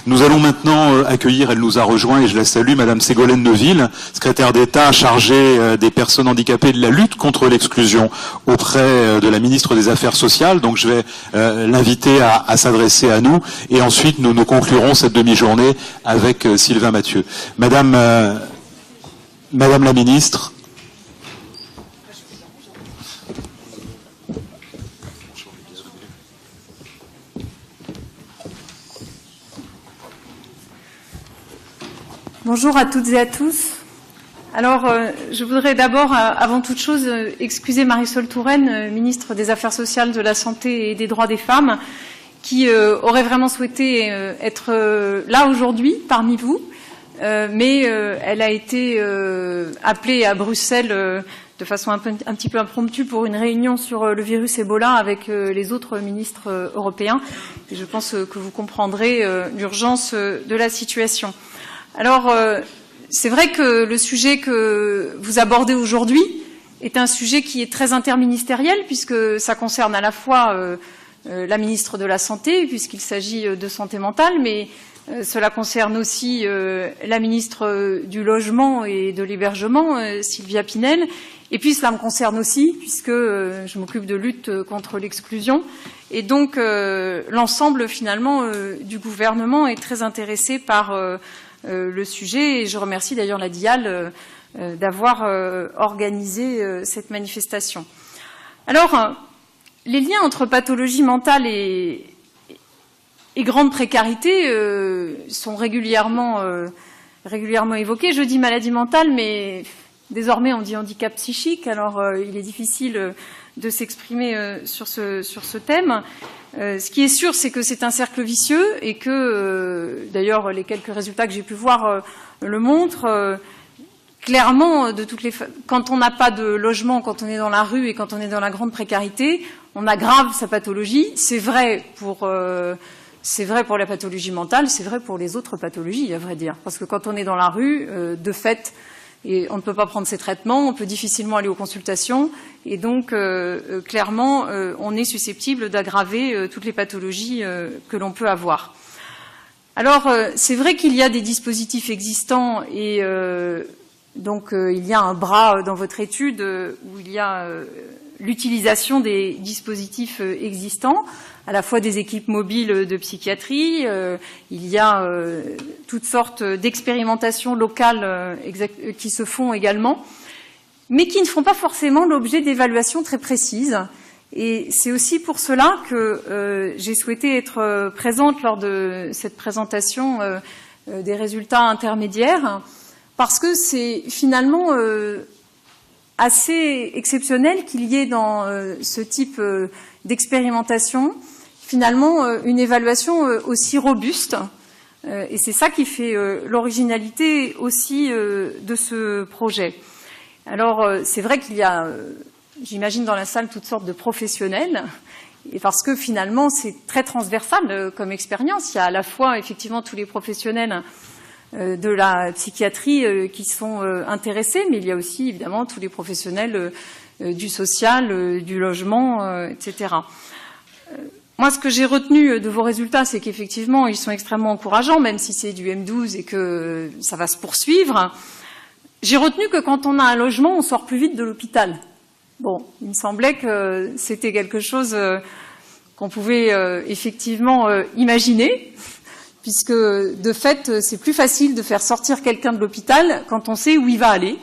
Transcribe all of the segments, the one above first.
Nous allons maintenant accueillir, elle nous a rejoint et je la salue, Madame Ségolène Neuville, secrétaire d'État chargée des personnes handicapées et de la lutte contre l'exclusion auprès de la ministre des Affaires sociales. Donc je vais l'inviter à s'adresser à nous et ensuite nous conclurons cette demi-journée avec Sylvain Mathieu. Madame la ministre. Bonjour à toutes et à tous. Alors, je voudrais d'abord, avant toute chose, excuser Marisol Touraine, ministre des Affaires sociales, de la Santé et des droits des femmes, qui aurait vraiment souhaité être là aujourd'hui, parmi vous, mais elle a été appelée à Bruxelles de façon un petit peu impromptue pour une réunion sur le virus Ebola avec les autres ministres européens. Et je pense que vous comprendrez l'urgence de la situation. Alors, c'est vrai que le sujet que vous abordez aujourd'hui est un sujet qui est très interministériel, puisque ça concerne à la fois la ministre de la Santé, puisqu'il s'agit de santé mentale, mais cela concerne aussi la ministre du Logement et de l'Hébergement, Sylvia Pinel, et puis cela me concerne aussi, puisque je m'occupe de lutte contre l'exclusion, et donc l'ensemble, finalement, du gouvernement est très intéressé par le sujet, et je remercie d'ailleurs la DIAL d'avoir organisé cette manifestation. Alors, les liens entre pathologie mentale et grande précarité sont régulièrement évoqués. Je dis maladie mentale, mais désormais on dit handicap psychique, alors il est difficile de s'exprimer sur ce thème. Ce qui est sûr, c'est que c'est un cercle vicieux et que, d'ailleurs, les quelques résultats que j'ai pu voir le montrent. Clairement, quand on n'a pas de logement, quand on est dans la rue et quand on est dans la grande précarité, on aggrave sa pathologie. C'est vrai pour la pathologie mentale, c'est vrai pour les autres pathologies, à vrai dire. Parce que quand on est dans la rue, de fait, et on ne peut pas prendre ses traitements, on peut difficilement aller aux consultations, et donc clairement, on est susceptible d'aggraver toutes les pathologies que l'on peut avoir. Alors, c'est vrai qu'il y a des dispositifs existants, et donc il y a un bras dans votre étude où il y a l'utilisation des dispositifs existants, à la fois des équipes mobiles de psychiatrie, il y a toutes sortes d'expérimentations locales qui se font également, mais qui ne font pas forcément l'objet d'évaluations très précises. Et c'est aussi pour cela que j'ai souhaité être présente lors de cette présentation des résultats intermédiaires, parce que c'est finalement assez exceptionnel qu'il y ait dans ce type d'expérimentation finalement une évaluation aussi robuste, et c'est ça qui fait l'originalité aussi de ce projet. Alors c'est vrai qu'il y a, j'imagine dans la salle, toutes sortes de professionnels, et parce que finalement c'est très transversal comme expérience. Il y a à la fois effectivement tous les professionnels de la psychiatrie qui sont intéressés, mais il y a aussi évidemment tous les professionnels du social, du logement, etc. Moi, ce que j'ai retenu de vos résultats, c'est qu'effectivement, ils sont extrêmement encourageants, même si c'est du M12 et que ça va se poursuivre. J'ai retenu que quand on a un logement, on sort plus vite de l'hôpital. Bon, il me semblait que c'était quelque chose qu'on pouvait effectivement imaginer, puisque de fait, c'est plus facile de faire sortir quelqu'un de l'hôpital quand on sait où il va aller.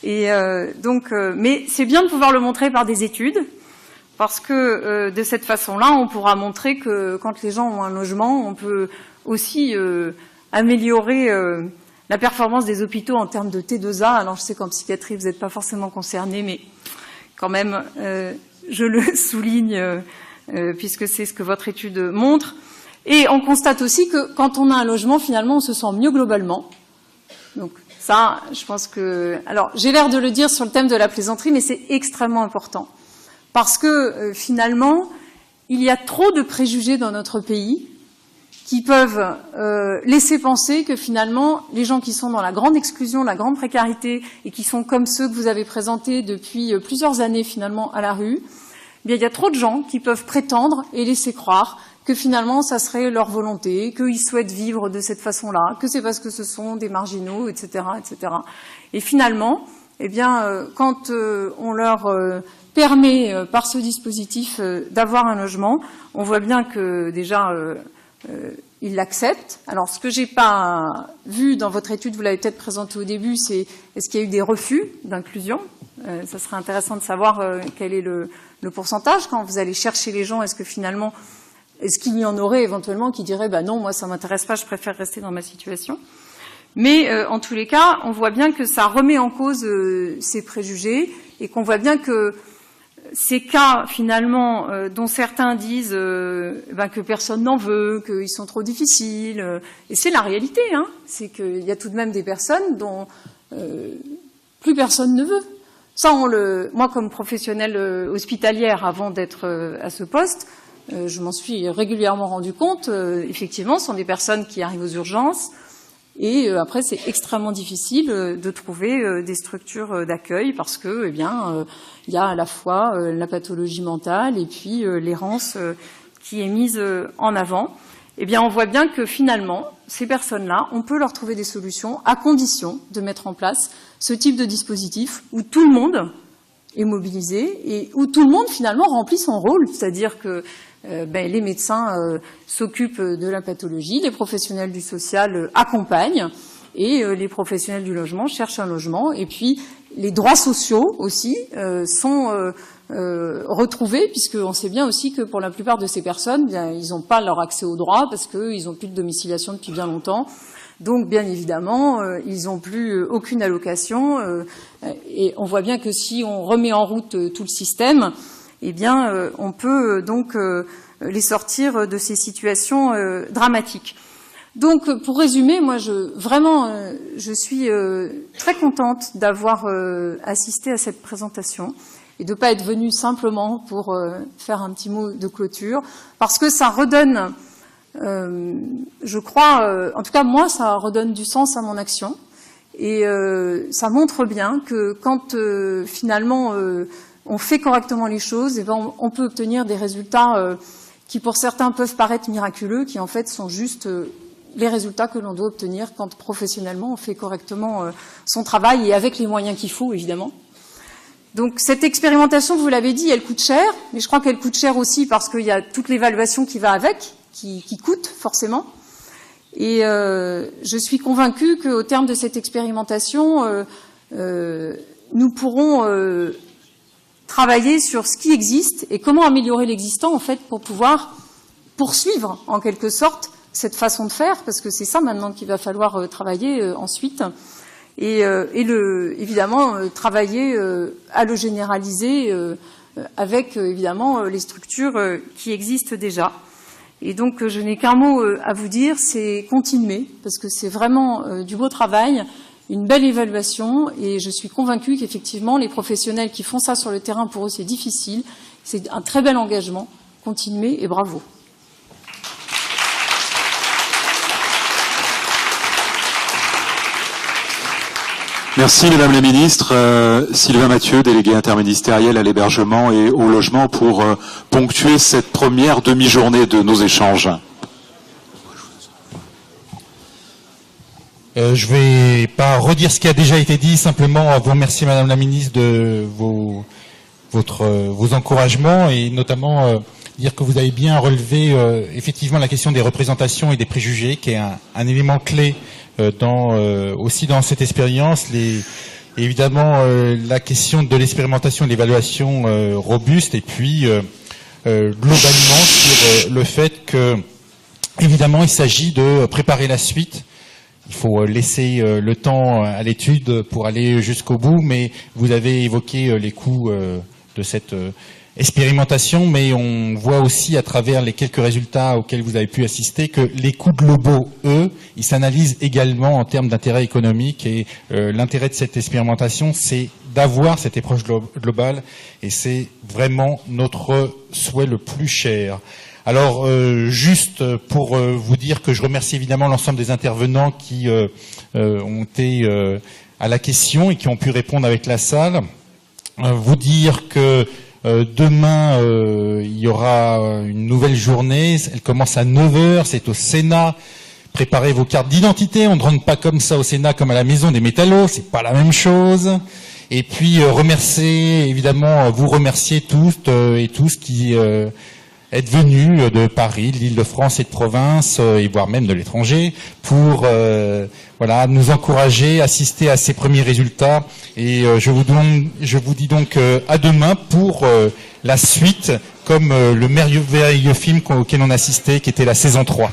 Et donc, mais c'est bien de pouvoir le montrer par des études, parce que de cette façon-là, on pourra montrer que quand les gens ont un logement, on peut aussi améliorer la performance des hôpitaux en termes de T2A. Alors je sais qu'en psychiatrie, vous n'êtes pas forcément concernés, mais quand même, je le souligne, puisque c'est ce que votre étude montre. Et on constate aussi que quand on a un logement, finalement, on se sent mieux globalement. Donc ça, je pense que... Alors, j'ai l'air de le dire sur le thème de la plaisanterie, mais c'est extrêmement important. Parce que, finalement, il y a trop de préjugés dans notre pays qui peuvent laisser penser que, finalement, les gens qui sont dans la grande exclusion, la grande précarité, et qui sont comme ceux que vous avez présentés depuis plusieurs années, finalement, à la rue, eh bien, il y a trop de gens qui peuvent prétendre et laisser croire que finalement ça serait leur volonté, qu'ils souhaitent vivre de cette façon-là, que c'est parce que ce sont des marginaux, etc., etc. Et finalement, eh bien, quand on leur permet par ce dispositif d'avoir un logement, on voit bien que déjà ils l'acceptent. Alors, ce que j'ai pas vu dans votre étude, vous l'avez peut-être présenté au début, c'est est-ce qu'il y a eu des refus d'inclusion? Ça serait intéressant de savoir quel est le pourcentage quand vous allez chercher les gens. Est-ce que finalement, est-ce qu'il y en aurait éventuellement qui diraient bah non, moi ça m'intéresse pas, je préfère rester dans ma situation. Mais en tous les cas, on voit bien que ça remet en cause ces préjugés et qu'on voit bien que ces cas, finalement, dont certains disent que personne n'en veut, qu'ils sont trop difficiles, et c'est la réalité, hein, c'est qu'il y a tout de même des personnes dont plus personne ne veut. Ça, moi, comme professionnelle hospitalière, avant d'être à ce poste, je m'en suis régulièrement rendu compte. Effectivement, ce sont des personnes qui arrivent aux urgences, et après, c'est extrêmement difficile de trouver des structures d'accueil parce que, eh bien, il y a à la fois la pathologie mentale et puis l'errance qui est mise en avant. Eh bien, on voit bien que finalement, ces personnes-là, on peut leur trouver des solutions à condition de mettre en place ce type de dispositif où tout le monde est mobilisé et où tout le monde finalement remplit son rôle, c'est-à-dire que les médecins s'occupent de la pathologie, les professionnels du social accompagnent et les professionnels du logement cherchent un logement. Et puis les droits sociaux aussi sont retrouvés, puisqu'on sait bien aussi que pour la plupart de ces personnes, ils n'ont pas leur accès aux droits parce qu'ils n'ont plus de domiciliation depuis bien longtemps. Donc, bien évidemment, ils n'ont plus aucune allocation. Et on voit bien que si on remet en route tout le système, eh bien, on peut donc les sortir de ces situations dramatiques. Donc, pour résumer, moi, je suis très contente d'avoir assisté à cette présentation et de ne pas être venue simplement pour faire un petit mot de clôture, parce que ça redonne, je crois, en tout cas moi, ça redonne du sens à mon action, et ça montre bien que quand finalement on fait correctement les choses, eh ben, on peut obtenir des résultats qui pour certains peuvent paraître miraculeux, qui en fait sont juste les résultats que l'on doit obtenir quand professionnellement on fait correctement son travail et avec les moyens qu'il faut, évidemment. Donc cette expérimentation, vous l'avez dit, elle coûte cher, mais je crois qu'elle coûte cher aussi parce qu'il y a toute l'évaluation qui va avec, qui coûte forcément. Et je suis convaincue qu'au terme de cette expérimentation, nous pourrons travailler sur ce qui existe et comment améliorer l'existant en fait pour pouvoir poursuivre en quelque sorte cette façon de faire, parce que c'est ça maintenant qu'il va falloir travailler ensuite, et évidemment travailler à le généraliser avec évidemment les structures qui existent déjà. Et donc je n'ai qu'un mot à vous dire, c'est continuer, parce que c'est vraiment du beau travail, une belle évaluation, et je suis convaincue qu'effectivement les professionnels qui font ça sur le terrain, pour eux c'est difficile, c'est un très bel engagement. Continuez et bravo. Merci Mesdames les ministres. Sylvain Mathieu, délégué interministériel à l'hébergement et au logement, pour ponctuer cette première demi-journée de nos échanges. Je vais pas redire ce qui a déjà été dit, simplement vous remercier Madame la ministre de vos encouragements, et notamment dire que vous avez bien relevé effectivement la question des représentations et des préjugés, qui est un élément clé aussi dans cette expérience. Évidemment la question de l'expérimentation et de l'évaluation robuste, et puis globalement sur le fait que évidemment il s'agit de préparer la suite. Il faut laisser le temps à l'étude pour aller jusqu'au bout, mais vous avez évoqué les coûts de cette expérimentation, mais on voit aussi à travers les quelques résultats auxquels vous avez pu assister que les coûts globaux, eux, ils s'analysent également en termes d'intérêt économique, et l'intérêt de cette expérimentation, c'est d'avoir cette approche globale, et c'est vraiment notre souhait le plus cher. Alors, juste pour vous dire que je remercie évidemment l'ensemble des intervenants qui ont été à la question et qui ont pu répondre avec la salle. Vous dire que Demain, il y aura une nouvelle journée. Elle commence à 9h. C'est au Sénat. Préparez vos cartes d'identité. On ne rentre pas comme ça au Sénat comme à la maison des métallos. C'est pas la même chose. Et puis vous remercier toutes et tous qui êtes venus de Paris, de l'Île-de-France et de province, et voire même de l'étranger, pour nous encourager, assister à ces premiers résultats. Et je vous dis donc à demain pour la suite, comme le merveilleux film auquel on assistait, qui était la saison 3.